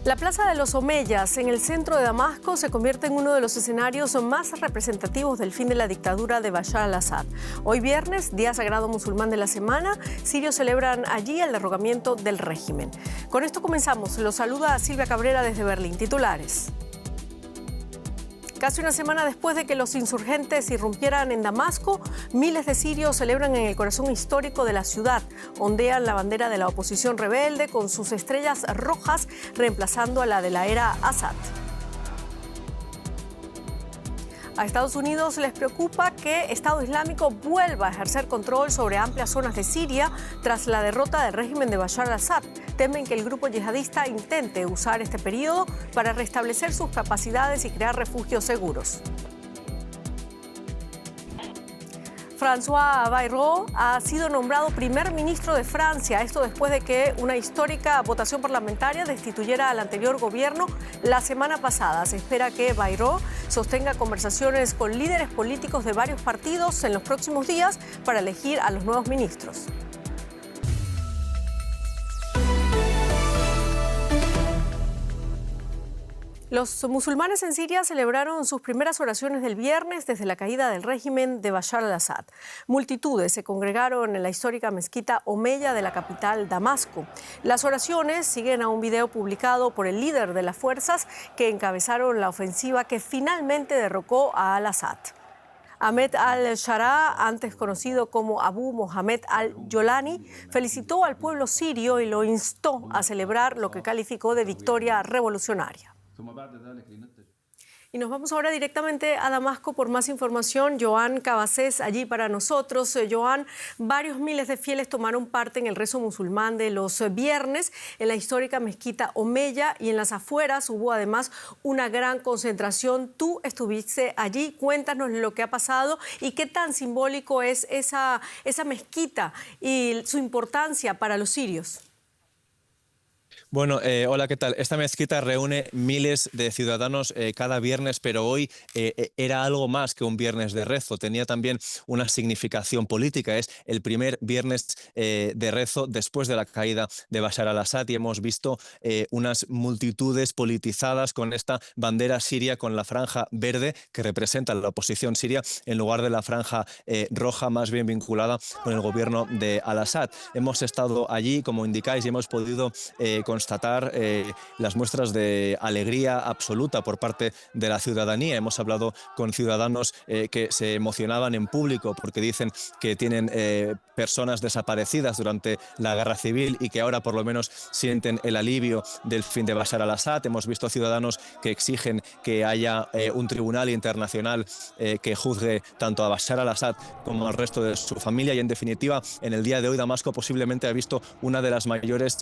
La Plaza de los Omeyas, en el centro de Damasco, se convierte en uno de los escenarios más representativos del fin de la dictadura de Bashar al-Assad. Hoy viernes, día sagrado musulmán de la semana, sirios celebran allí el derrocamiento del régimen. Con esto comenzamos. Los saluda Silvia Cabrera desde Berlín. Titulares. Casi una semana después de que los insurgentes irrumpieran en Damasco, miles de sirios celebran en el corazón histórico de la ciudad. Ondean la bandera de la oposición rebelde con sus estrellas rojas, reemplazando a la de la era Assad. A Estados Unidos les preocupa que Estado Islámico vuelva a ejercer control sobre amplias zonas de Siria tras la derrota del régimen de Bashar al-Assad. Temen que el grupo yihadista intente usar este periodo para restablecer sus capacidades y crear refugios seguros. François Bayrou ha sido nombrado primer ministro de Francia, esto después de que una histórica votación parlamentaria destituyera al anterior gobierno la semana pasada. Se espera que Bayrou sostenga conversaciones con líderes políticos de varios partidos en los próximos días para elegir a los nuevos ministros. Los musulmanes en Siria celebraron sus primeras oraciones del viernes desde la caída del régimen de Bashar al-Assad. Multitudes se congregaron en la histórica mezquita Omeya de la capital Damasco. Las oraciones siguen a un video publicado por el líder de las fuerzas que encabezaron la ofensiva que finalmente derrocó a al-Assad. Ahmed al-Sharaa, antes conocido como Abu Mohamed al-Jolani, felicitó al pueblo sirio y lo instó a celebrar lo que calificó de victoria revolucionaria. Y nos vamos ahora directamente a Damasco por más información. Joan Cabasés allí para nosotros. Joan, varios miles de fieles tomaron parte en el rezo musulmán de los viernes en la histórica mezquita Omeya y en las afueras hubo además una gran concentración. Tú estuviste allí, cuéntanos lo que ha pasado y qué tan simbólico es esa mezquita y su importancia para los sirios. Bueno, hola, ¿qué tal? Esta mezquita reúne miles de ciudadanos cada viernes, pero hoy era algo más que un viernes de rezo. Tenía también una significación política. Es el primer viernes de rezo después de la caída de Bashar al-Assad y hemos visto unas multitudes politizadas con esta bandera siria con la franja verde que representa la oposición siria en lugar de la franja roja más bien vinculada con el gobierno de al-Assad. Hemos estado allí, como indicáis, y hemos podido constatar las muestras de alegría absoluta por parte de la ciudadanía. Hemos hablado con ciudadanos que se emocionaban en público porque dicen que tienen personas desaparecidas durante la guerra civil y que ahora por lo menos sienten el alivio del fin de Bashar al-Assad. Hemos visto ciudadanos que exigen que haya un tribunal internacional que juzgue tanto a Bashar al-Assad como al resto de su familia y en definitiva en el día de hoy Damasco posiblemente ha visto una de las mayores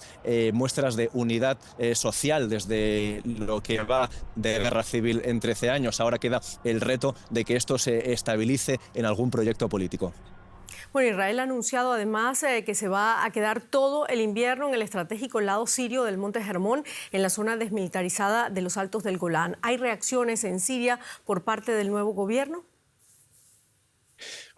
muestras de unidad social desde lo que va de guerra civil en 13 años. Ahora queda el reto de que esto se estabilice en algún proyecto político. Bueno, Israel ha anunciado además que se va a quedar todo el invierno en el estratégico lado sirio del Monte Hermón, en la zona desmilitarizada de los Altos del Golán. ¿Hay reacciones en Siria por parte del nuevo gobierno?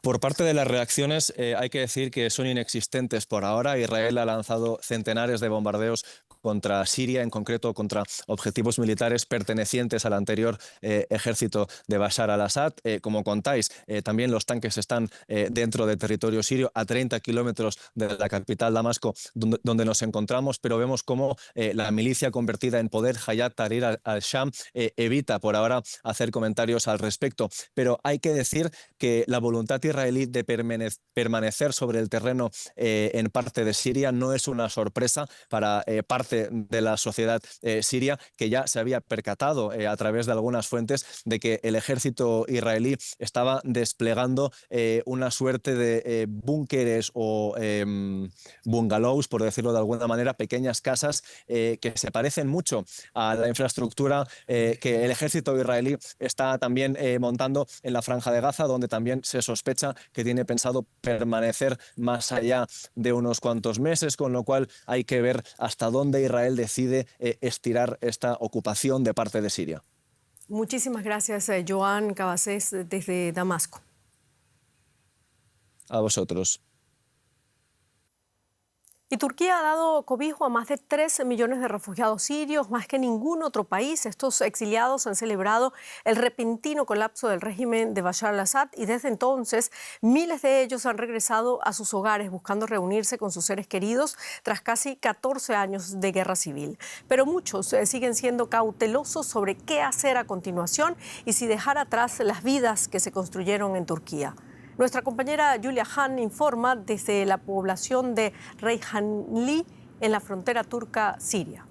Por parte de las reacciones hay que decir que son inexistentes por ahora. Israel ha lanzado centenares de bombardeos contra Siria, en concreto contra objetivos militares pertenecientes al anterior ejército de Bashar al-Assad. Como contáis, también los tanques están dentro del territorio sirio, a 30 kilómetros de la capital Damasco, donde nos encontramos, pero vemos cómo la milicia convertida en poder, Hayat Tahrir al-Sham, evita por ahora hacer comentarios al respecto. Pero hay que decir que la voluntad israelí de permanecer sobre el terreno en parte de Siria no es una sorpresa para parte de la sociedad siria, que ya se había percatado a través de algunas fuentes de que el ejército israelí estaba desplegando una suerte de búnkeres o bungalows, por decirlo de alguna manera, pequeñas casas que se parecen mucho a la infraestructura que el ejército israelí está también montando en la Franja de Gaza, donde también se sospecha que tiene pensado permanecer más allá de unos cuantos meses, con lo cual hay que ver hasta dónde Israel decide estirar esta ocupación de parte de Siria. Muchísimas gracias, Joan Cabasés, desde Damasco. A vosotros. Y Turquía ha dado cobijo a más de 3 millones de refugiados sirios, más que ningún otro país. Estos exiliados han celebrado el repentino colapso del régimen de Bashar al-Assad y desde entonces miles de ellos han regresado a sus hogares buscando reunirse con sus seres queridos tras casi 14 años de guerra civil. Pero muchos siguen siendo cautelosos sobre qué hacer a continuación y si dejar atrás las vidas que se construyeron en Turquía. Nuestra compañera Julia Han informa desde la población de Reyhanli, en la frontera turca-siria.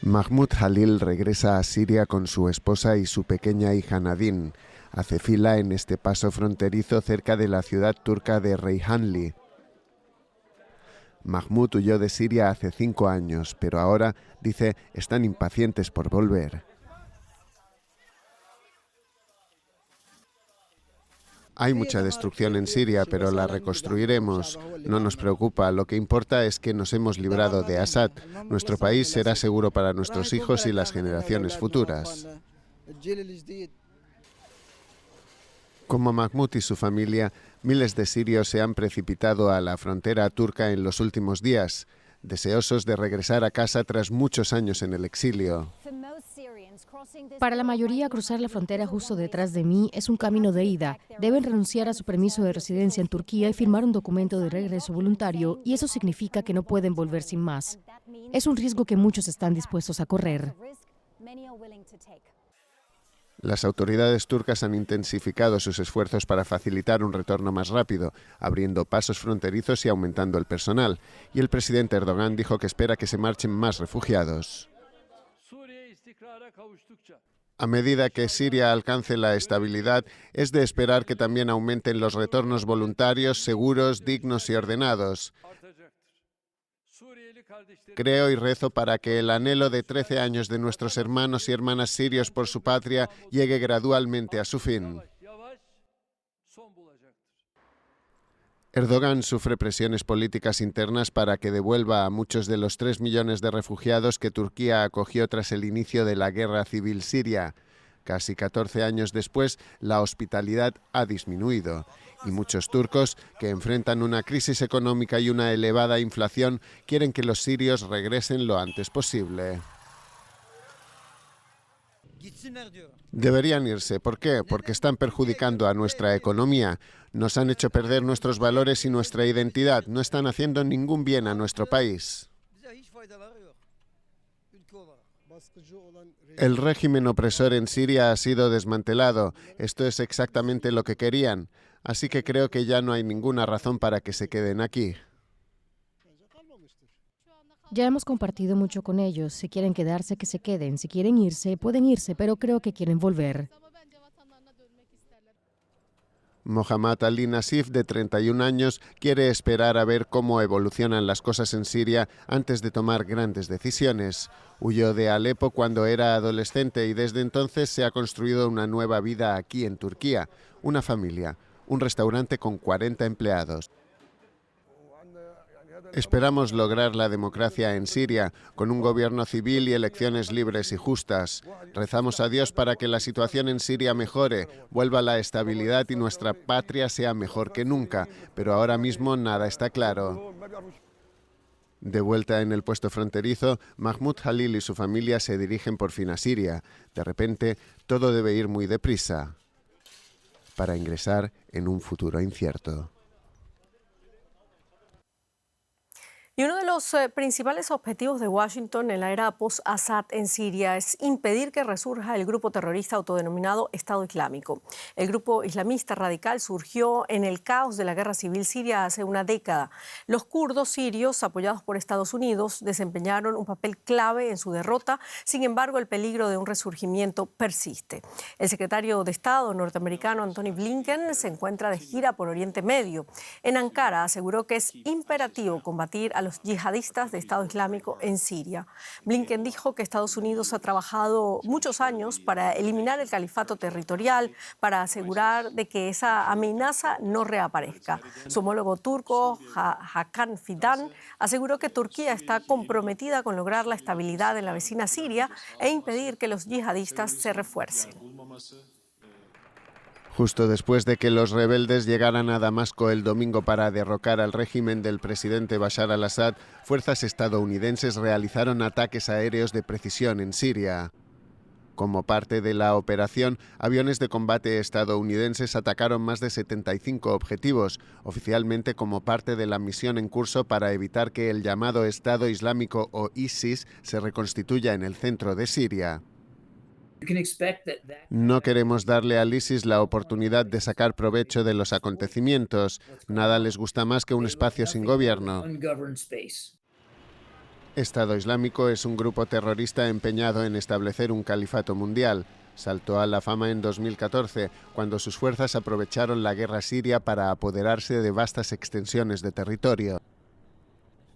Mahmoud Halil regresa a Siria con su esposa y su pequeña hija Nadine. Hace fila en este paso fronterizo cerca de la ciudad turca de Reyhanli. Mahmoud huyó de Siria hace 5 años, pero ahora, dice, están impacientes por volver. Hay mucha destrucción en Siria, pero la reconstruiremos. No nos preocupa, lo que importa es que nos hemos librado de Assad. Nuestro país será seguro para nuestros hijos y las generaciones futuras. Como Mahmoud y su familia, miles de sirios se han precipitado a la frontera turca en los últimos días, deseosos de regresar a casa tras muchos años en el exilio. Para la mayoría, cruzar la frontera justo detrás de mí es un camino de ida. Deben renunciar a su permiso de residencia en Turquía y firmar un documento de regreso voluntario, y eso significa que no pueden volver sin más. Es un riesgo que muchos están dispuestos a correr. Las autoridades turcas han intensificado sus esfuerzos para facilitar un retorno más rápido, abriendo pasos fronterizos y aumentando el personal. Y el presidente Erdogan dijo que espera que se marchen más refugiados. A medida que Siria alcance la estabilidad, es de esperar que también aumenten los retornos voluntarios, seguros, dignos y ordenados. Creo y rezo para que el anhelo de 13 años de nuestros hermanos y hermanas sirios por su patria llegue gradualmente a su fin. Erdogan sufre presiones políticas internas para que devuelva a muchos de los 3 millones de refugiados que Turquía acogió tras el inicio de la guerra civil siria. Casi 14 años después, la hospitalidad ha disminuido y muchos turcos, que enfrentan una crisis económica y una elevada inflación, quieren que los sirios regresen lo antes posible. Deberían irse. ¿Por qué? Porque están perjudicando a nuestra economía. Nos han hecho perder nuestros valores y nuestra identidad. No están haciendo ningún bien a nuestro país. El régimen opresor en Siria ha sido desmantelado. Esto es exactamente lo que querían. Así que creo que ya no hay ninguna razón para que se queden aquí. Ya hemos compartido mucho con ellos. Si quieren quedarse, que se queden. Si quieren irse, pueden irse, pero creo que quieren volver. Mohammad Ali Nassif, de 31 años, quiere esperar a ver cómo evolucionan las cosas en Siria antes de tomar grandes decisiones. Huyó de Alepo cuando era adolescente y desde entonces se ha construido una nueva vida aquí en Turquía. Una familia, un restaurante con 40 empleados. Esperamos lograr la democracia en Siria, con un gobierno civil y elecciones libres y justas. Rezamos a Dios para que la situación en Siria mejore, vuelva la estabilidad y nuestra patria sea mejor que nunca, pero ahora mismo nada está claro. De vuelta en el puesto fronterizo, Mahmoud Halil y su familia se dirigen por fin a Siria. De repente, todo debe ir muy deprisa para ingresar en un futuro incierto. Y uno de los principales objetivos de Washington en la era post-Assad en Siria es impedir que resurja el grupo terrorista autodenominado Estado Islámico. El grupo islamista radical surgió en el caos de la guerra civil siria hace una década. Los kurdos sirios, apoyados por Estados Unidos, desempeñaron un papel clave en su derrota. Sin embargo, el peligro de un resurgimiento persiste. El secretario de Estado norteamericano Antony Blinken se encuentra de gira por Oriente Medio. En Ankara aseguró que es imperativo combatir a los yihadistas de Estado Islámico en Siria. Blinken dijo que Estados Unidos ha trabajado muchos años para eliminar el califato territorial, para asegurar de que esa amenaza no reaparezca. Su homólogo turco, Hakan Fidan, aseguró que Turquía está comprometida con lograr la estabilidad en la vecina Siria e impedir que los yihadistas se refuercen. Justo después de que los rebeldes llegaran a Damasco el domingo para derrocar al régimen del presidente Bashar al-Assad, fuerzas estadounidenses realizaron ataques aéreos de precisión en Siria. Como parte de la operación, aviones de combate estadounidenses atacaron más de 75 objetivos, oficialmente como parte de la misión en curso para evitar que el llamado Estado Islámico o ISIS se reconstituya en el centro de Siria. No queremos darle al ISIS la oportunidad de sacar provecho de los acontecimientos. Nada les gusta más que un espacio sin gobierno. Estado Islámico es un grupo terrorista empeñado en establecer un califato mundial. Saltó a la fama en 2014, cuando sus fuerzas aprovecharon la guerra siria para apoderarse de vastas extensiones de territorio.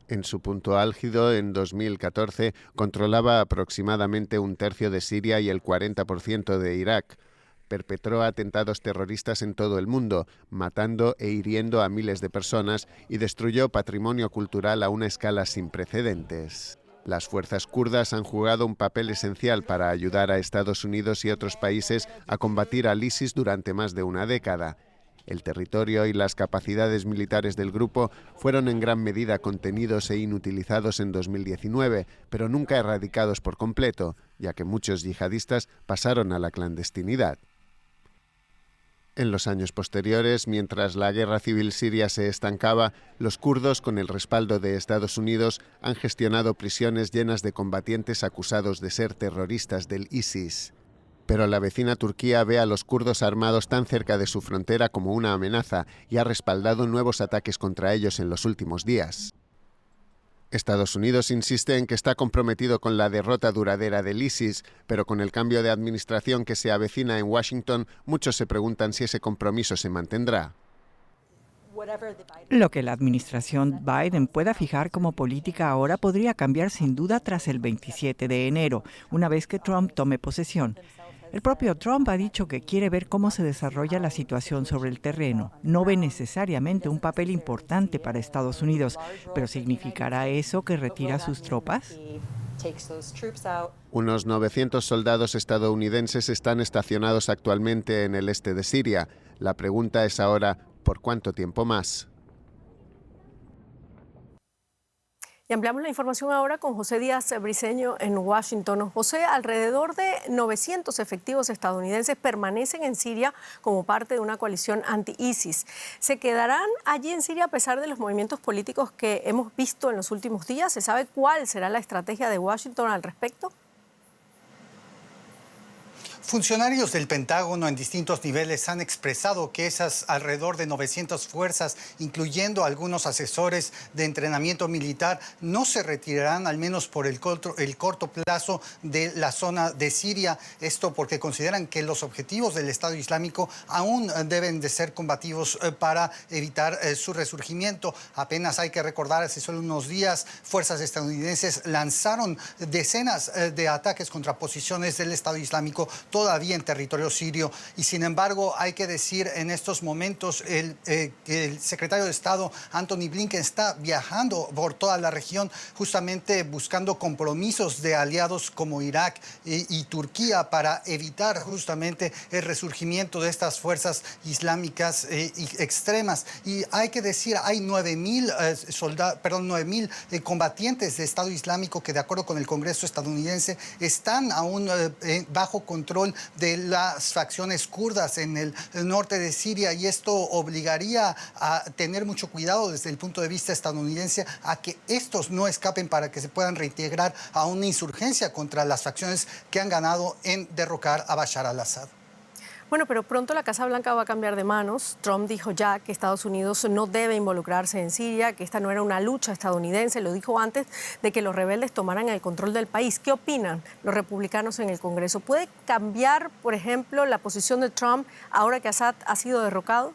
En su punto álgido, en 2014, controlaba aproximadamente un tercio de Siria y el 40% de Irak. Perpetró atentados terroristas en todo el mundo, matando e hiriendo a miles de personas, y destruyó patrimonio cultural a una escala sin precedentes. Las fuerzas kurdas han jugado un papel esencial para ayudar a Estados Unidos y otros países a combatir al ISIS durante más de una década. El territorio y las capacidades militares del grupo fueron en gran medida contenidos e inutilizados en 2019, pero nunca erradicados por completo, ya que muchos yihadistas pasaron a la clandestinidad. En los años posteriores, mientras la guerra civil siria se estancaba, los kurdos, con el respaldo de Estados Unidos, han gestionado prisiones llenas de combatientes acusados de ser terroristas del ISIS. Pero la vecina Turquía ve a los kurdos armados tan cerca de su frontera como una amenaza y ha respaldado nuevos ataques contra ellos en los últimos días. Estados Unidos insiste en que está comprometido con la derrota duradera del ISIS, pero con el cambio de administración que se avecina en Washington, muchos se preguntan si ese compromiso se mantendrá. Lo que la administración Biden pueda fijar como política ahora podría cambiar sin duda tras el 27 de enero, una vez que Trump tome posesión. El propio Trump ha dicho que quiere ver cómo se desarrolla la situación sobre el terreno. No ve necesariamente un papel importante para Estados Unidos, pero ¿significará eso que retira sus tropas? Unos 900 soldados estadounidenses están estacionados actualmente en el este de Siria. La pregunta es ahora, ¿por cuánto tiempo más? Y ampliamos la información ahora con José Díaz Briceño en Washington. José, alrededor de 900 efectivos estadounidenses permanecen en Siria como parte de una coalición anti-ISIS. ¿Se quedarán allí en Siria a pesar de los movimientos políticos que hemos visto en los últimos días? ¿Se sabe cuál será la estrategia de Washington al respecto? Funcionarios del Pentágono en distintos niveles han expresado que esas alrededor de 900 fuerzas, incluyendo algunos asesores de entrenamiento militar, no se retirarán, al menos por el corto plazo, de la zona de Siria. Esto porque consideran que los objetivos del Estado Islámico aún deben de ser combativos para evitar su resurgimiento. Apenas hay que recordar, hace solo unos días, fuerzas estadounidenses lanzaron decenas de ataques contra posiciones del Estado Islámico todavía en territorio sirio, y sin embargo hay que decir en estos momentos el secretario de Estado Antony Blinken está viajando por toda la región justamente buscando compromisos de aliados como Irak y Turquía para evitar justamente el resurgimiento de estas fuerzas islámicas extremas. Y hay que decir, hay 9.000 combatientes de Estado Islámico que, de acuerdo con el Congreso estadounidense, están aún bajo control de las facciones kurdas en el norte de Siria, y esto obligaría a tener mucho cuidado desde el punto de vista estadounidense a que estos no escapen para que se puedan reintegrar a una insurgencia contra las facciones que han ganado en derrocar a Bashar al-Assad. Bueno, pero pronto la Casa Blanca va a cambiar de manos. Trump dijo ya que Estados Unidos no debe involucrarse en Siria, que esta no era una lucha estadounidense. Lo dijo antes de que los rebeldes tomaran el control del país. ¿Qué opinan los republicanos en el Congreso? ¿Puede cambiar, por ejemplo, la posición de Trump ahora que Assad ha sido derrocado?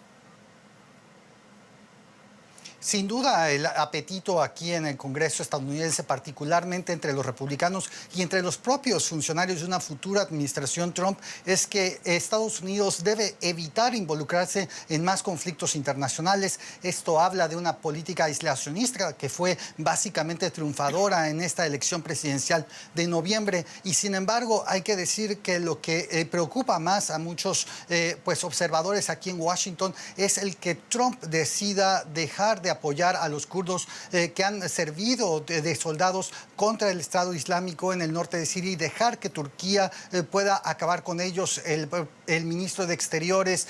Sin duda, el apetito aquí en el Congreso estadounidense, particularmente entre los republicanos y entre los propios funcionarios de una futura administración Trump, es que Estados Unidos debe evitar involucrarse en más conflictos internacionales. Esto habla de una política aislacionista que fue básicamente triunfadora en esta elección presidencial de noviembre. Y sin embargo, hay que decir que lo que preocupa más a muchos observadores aquí en Washington es el que Trump decida dejar de apoyar a los kurdos que han servido de soldados contra el Estado Islámico en el norte de Siria y dejar que Turquía pueda acabar con ellos. El ministro de Exteriores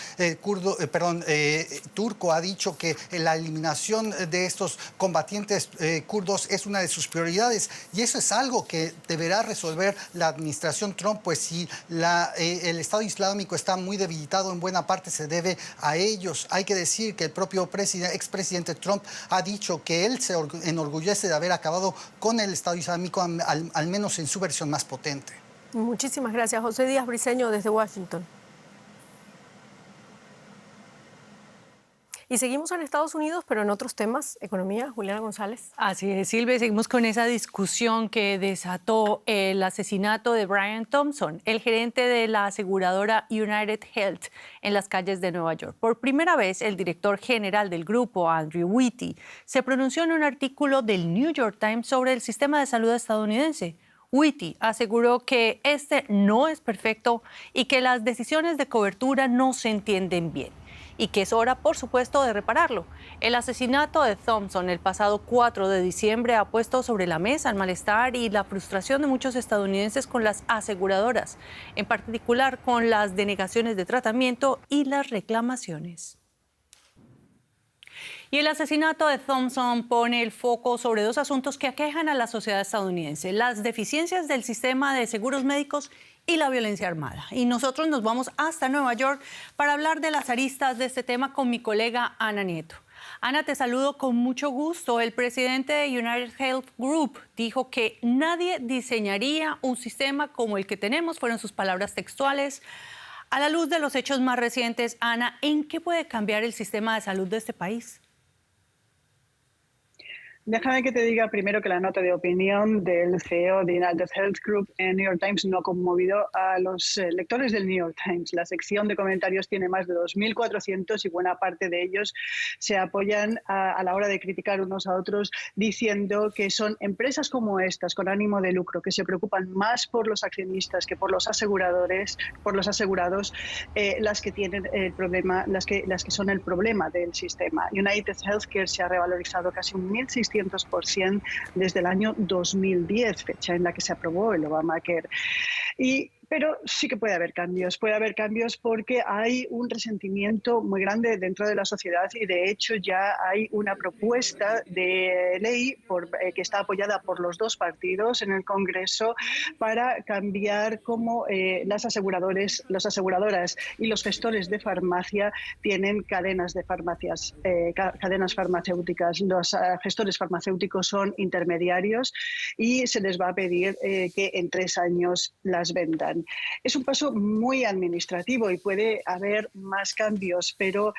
turco ha dicho que la eliminación de estos combatientes kurdos es una de sus prioridades, y eso es algo que deberá resolver la administración Trump, pues si el Estado Islámico está muy debilitado, en buena parte se debe a ellos. Hay que decir que el propio expresidente Trump ha dicho que él se enorgullece de haber acabado con el Estado Islámico, al menos en su versión más potente. Muchísimas gracias, José Díaz Briceño, desde Washington. Y seguimos en Estados Unidos, pero en otros temas. Economía, Juliana González. Así es, Silvia. Seguimos con esa discusión que desató el asesinato de Brian Thompson, el gerente de la aseguradora United Health, en las calles de Nueva York. Por primera vez, el director general del grupo, Andrew Whitty, se pronunció en un artículo del New York Times sobre el sistema de salud estadounidense. Whitty aseguró que este no es perfecto y que las decisiones de cobertura no se entienden bien, y que es hora, por supuesto, de repararlo. El asesinato de Thompson el pasado 4 de diciembre ha puesto sobre la mesa el malestar y la frustración de muchos estadounidenses con las aseguradoras, en particular con las denegaciones de tratamiento y las reclamaciones. Y el asesinato de Thompson pone el foco sobre dos asuntos que aquejan a la sociedad estadounidense: las deficiencias del sistema de seguros médicos y la violencia armada. Y nosotros nos vamos hasta Nueva York para hablar de las aristas de este tema con mi colega Ana Nieto. Ana, te saludo con mucho gusto. El presidente de United Health Group dijo que nadie diseñaría un sistema como el que tenemos, fueron sus palabras textuales. A la luz de los hechos más recientes, Ana, ¿en qué puede cambiar el sistema de salud de este país? Déjame que te diga primero que la nota de opinión del CEO de United Health Group en New York Times no ha conmovido a los lectores del New York Times. La sección de comentarios tiene más de 2.400 y buena parte de ellos se apoyan a la hora de criticar unos a otros, diciendo que son empresas como estas, con ánimo de lucro, que se preocupan más por los accionistas que por los aseguradores, por los asegurados, las que tienen el problema, las que son el problema del sistema. United Healthcare se ha revalorizado casi un 1.600% desde el año 2010, fecha en la que se aprobó el Obamacare. Pero sí que puede haber cambios porque hay un resentimiento muy grande dentro de la sociedad y de hecho ya hay una propuesta de ley que está apoyada por los dos partidos en el Congreso para cambiar cómo las aseguradoras y los gestores de farmacia tienen cadenas farmacéuticas. Los gestores farmacéuticos son intermediarios y se les va a pedir que en 3 años las vendan. Es un paso muy administrativo y puede haber más cambios, pero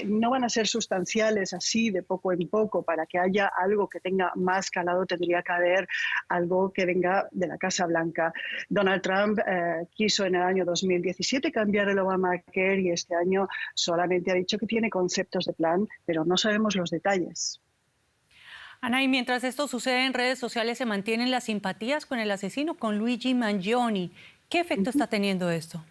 no van a ser sustanciales así de poco en poco. Para que haya algo que tenga más calado tendría que haber algo que venga de la Casa Blanca. Donald Trump quiso en el año 2017 cambiar el Obamacare y este año solamente ha dicho que tiene conceptos de plan, pero no sabemos los detalles. Ana, y mientras esto sucede en redes sociales, se mantienen las simpatías con el asesino, con Luigi Mangione. ¿Qué efecto está teniendo esto?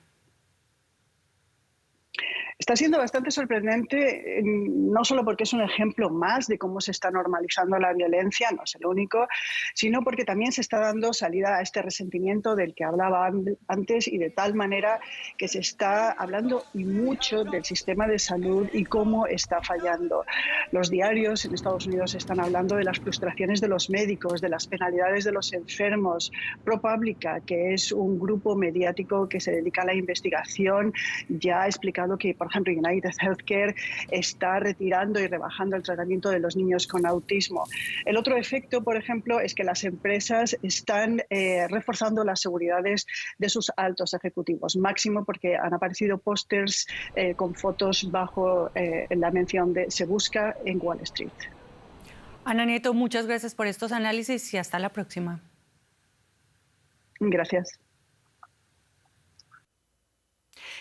Está siendo bastante sorprendente, no solo porque es un ejemplo más de cómo se está normalizando la violencia, no es el único, sino porque también se está dando salida a este resentimiento del que hablaba antes y de tal manera que se está hablando y mucho del sistema de salud y cómo está fallando. Los diarios en Estados Unidos están hablando de las frustraciones de los médicos, de las penalidades de los enfermos. ProPublica, que es un grupo mediático que se dedica a la investigación, ya ha explicado que, por ejemplo, United Healthcare está retirando y rebajando el tratamiento de los niños con autismo. El otro efecto, por ejemplo, es que las empresas están reforzando las seguridades de sus altos ejecutivos, máximo porque han aparecido pósters con fotos bajo la mención de "se busca" en Wall Street. Ana Nieto, muchas gracias por estos análisis y hasta la próxima. Gracias.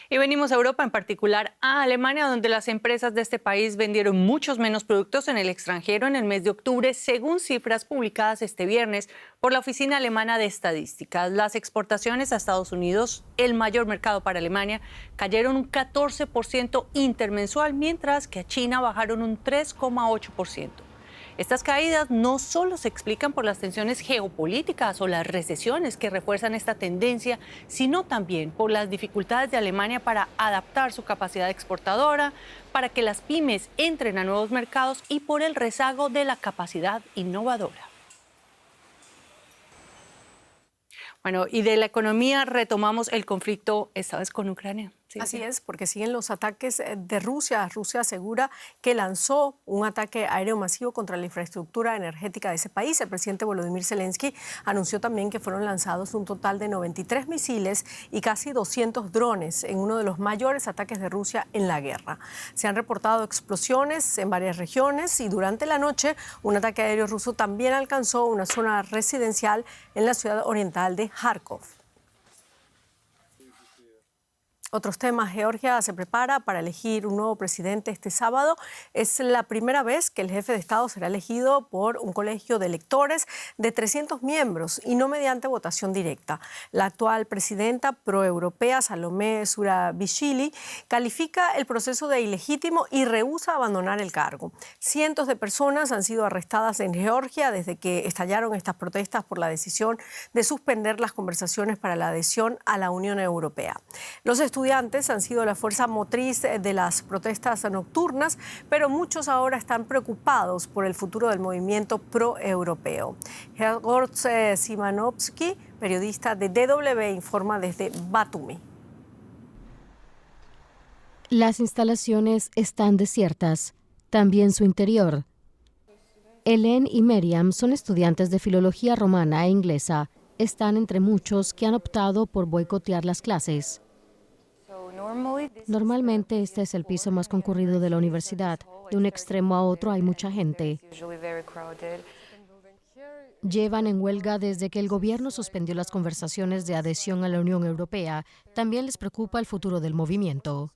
Y venimos a Europa, en particular a Alemania, donde las empresas de este país vendieron muchos menos productos en el extranjero en el mes de octubre, según cifras publicadas este viernes por la Oficina Alemana de Estadísticas. Las exportaciones a Estados Unidos, el mayor mercado para Alemania, cayeron un 14% intermensual, mientras que a China bajaron un 3,8%. Estas caídas no solo se explican por las tensiones geopolíticas o las recesiones que refuerzan esta tendencia, sino también por las dificultades de Alemania para adaptar su capacidad exportadora, para que las pymes entren a nuevos mercados y por el rezago de la capacidad innovadora. Bueno, y de la economía retomamos el conflicto esta vez con Ucrania. Sí, Así sí. es, porque siguen los ataques de Rusia. Rusia asegura que lanzó un ataque aéreo masivo contra la infraestructura energética de ese país. El presidente Volodymyr Zelensky anunció también que fueron lanzados un total de 93 misiles y casi 200 drones en uno de los mayores ataques de Rusia en la guerra. Se han reportado explosiones en varias regiones y durante la noche un ataque aéreo ruso también alcanzó una zona residencial en la ciudad oriental de Kharkov. Otros temas, Georgia se prepara para elegir un nuevo presidente este sábado. Es la primera vez que el jefe de Estado será elegido por un colegio de electores de 300 miembros y no mediante votación directa. La actual presidenta proeuropea, Salomé Zurabishvili, califica el proceso de ilegítimo y rehúsa abandonar el cargo. Cientos de personas han sido arrestadas en Georgia desde que estallaron estas protestas por la decisión de suspender las conversaciones para la adhesión a la Unión Europea. Los estudiantes han sido la fuerza motriz de las protestas nocturnas, pero muchos ahora están preocupados por el futuro del movimiento pro-europeo. Helgort Simanovsky, periodista de DW, informa desde Batumi. Las instalaciones están desiertas, también su interior. Helen y Meriam son estudiantes de filología romana e inglesa. Están entre muchos que han optado por boicotear las clases. Normalmente este es el piso más concurrido de la universidad. De un extremo a otro hay mucha gente. Llevan en huelga desde que el gobierno suspendió las conversaciones de adhesión a la Unión Europea. También les preocupa el futuro del movimiento.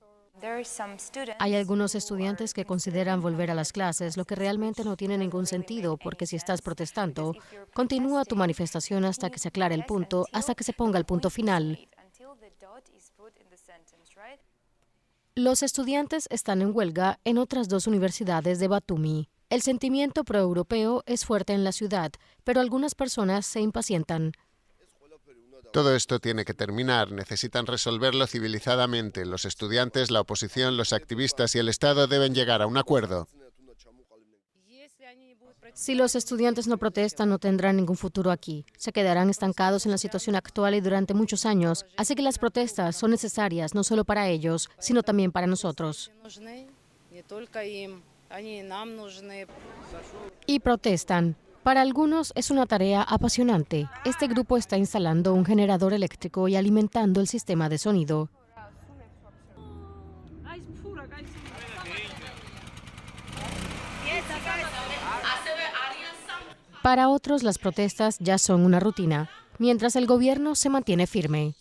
Hay algunos estudiantes que consideran volver a las clases, lo que realmente no tiene ningún sentido, porque si estás protestando, continúa tu manifestación hasta que se aclare el punto, hasta que se ponga el punto final. Los estudiantes están en huelga en otras dos universidades de Batumi. El sentimiento proeuropeo es fuerte en la ciudad, pero algunas personas se impacientan. Todo esto tiene que terminar. Necesitan resolverlo civilizadamente. Los estudiantes, la oposición, los activistas y el Estado deben llegar a un acuerdo. Si los estudiantes no protestan, no tendrán ningún futuro aquí. Se quedarán estancados en la situación actual y durante muchos años. Así que las protestas son necesarias no solo para ellos, sino también para nosotros. Y protestan. Para algunos es una tarea apasionante. Este grupo está instalando un generador eléctrico y alimentando el sistema de sonido. Para otros, las protestas ya son una rutina, mientras el gobierno se mantiene firme.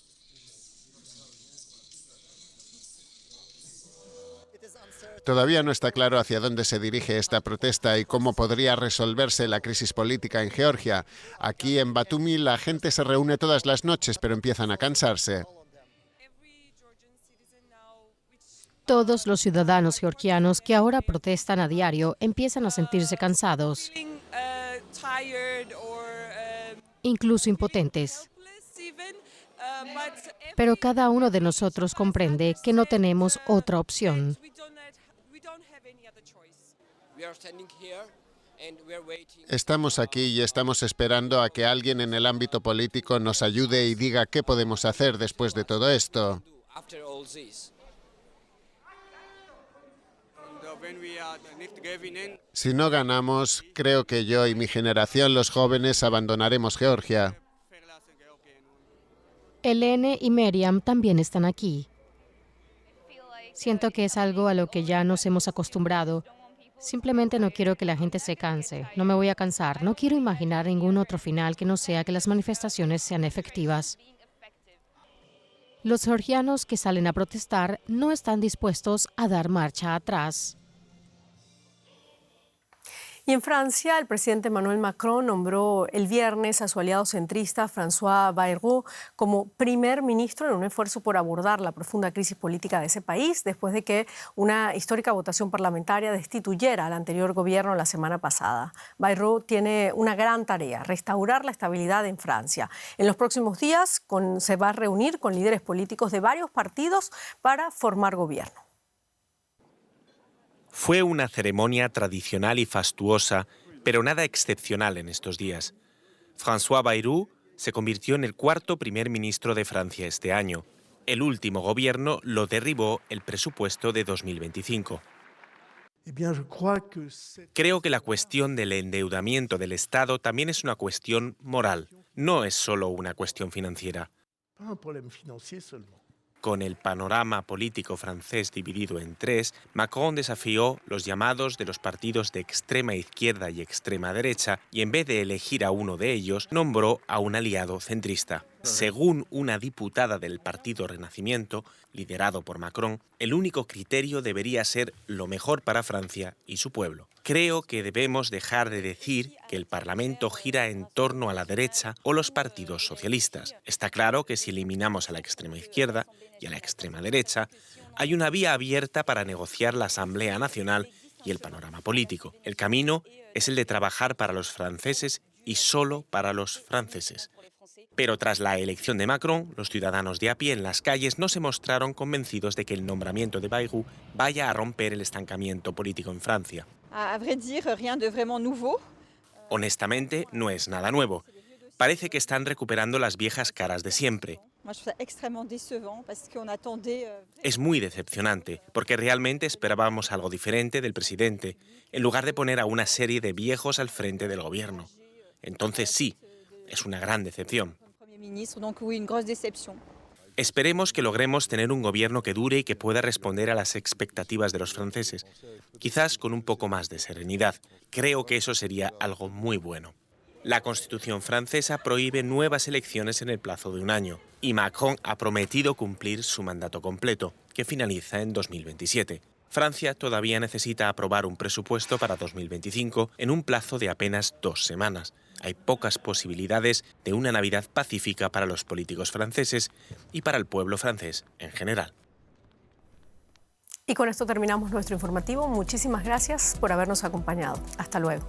Todavía no está claro hacia dónde se dirige esta protesta y cómo podría resolverse la crisis política en Georgia. Aquí en Batumi la gente se reúne todas las noches, pero empiezan a cansarse. Todos los ciudadanos georgianos que ahora protestan a diario empiezan a sentirse cansados, incluso impotentes. Pero cada uno de nosotros comprende que no tenemos otra opción. Estamos aquí y estamos esperando a que alguien en el ámbito político nos ayude y diga qué podemos hacer después de todo esto. Si no ganamos, creo que yo y mi generación, los jóvenes, abandonaremos Georgia. Helene y Meriam también están aquí. Siento que es algo a lo que ya nos hemos acostumbrado. Simplemente no quiero que la gente se canse. No me voy a cansar. No quiero imaginar ningún otro final que no sea que las manifestaciones sean efectivas. Los georgianos que salen a protestar no están dispuestos a dar marcha atrás. Y en Francia, el presidente Emmanuel Macron nombró el viernes a su aliado centrista François Bayrou como primer ministro en un esfuerzo por abordar la profunda crisis política de ese país, después de que una histórica votación parlamentaria destituyera al anterior gobierno la semana pasada. Bayrou tiene una gran tarea: restaurar la estabilidad en Francia. En los próximos días se va a reunir con líderes políticos de varios partidos para formar gobierno. Fue una ceremonia tradicional y fastuosa, pero nada excepcional en estos días. François Bayrou se convirtió en el cuarto primer ministro de Francia este año. El último gobierno lo derribó el presupuesto de 2025. Creo que la cuestión del endeudamiento del Estado también es una cuestión moral, no es solo una cuestión financiera. Con el panorama político francés dividido en tres, Macron desafió los llamados de los partidos de extrema izquierda y extrema derecha y en vez de elegir a uno de ellos, nombró a un aliado centrista. Según una diputada del Partido Renacimiento, liderado por Macron, el único criterio debería ser lo mejor para Francia y su pueblo. Creo que debemos dejar de decir que el Parlamento gira en torno a la derecha o los partidos socialistas. Está claro que si eliminamos a la extrema izquierda y a la extrema derecha, hay una vía abierta para negociar la Asamblea Nacional y el panorama político. El camino es el de trabajar para los franceses y solo para los franceses. Pero tras la elección de Macron, los ciudadanos de a pie en las calles no se mostraron convencidos de que el nombramiento de Bayrou vaya a romper el estancamiento político en Francia. Honestamente, no es nada nuevo. Parece que están recuperando las viejas caras de siempre. Es muy decepcionante, porque realmente esperábamos algo diferente del presidente, en lugar de poner a una serie de viejos al frente del gobierno. Entonces sí, es una gran decepción. Esperemos que logremos tener un gobierno que dure y que pueda responder a las expectativas de los franceses, quizás con un poco más de serenidad. Creo que eso sería algo muy bueno. La Constitución francesa prohíbe nuevas elecciones en el plazo de un año, y Macron ha prometido cumplir su mandato completo, que finaliza en 2027. Francia todavía necesita aprobar un presupuesto para 2025 en un plazo de apenas 2 semanas. Hay pocas posibilidades de una Navidad pacífica para los políticos franceses y para el pueblo francés en general. Y con esto terminamos nuestro informativo. Muchísimas gracias por habernos acompañado. Hasta luego.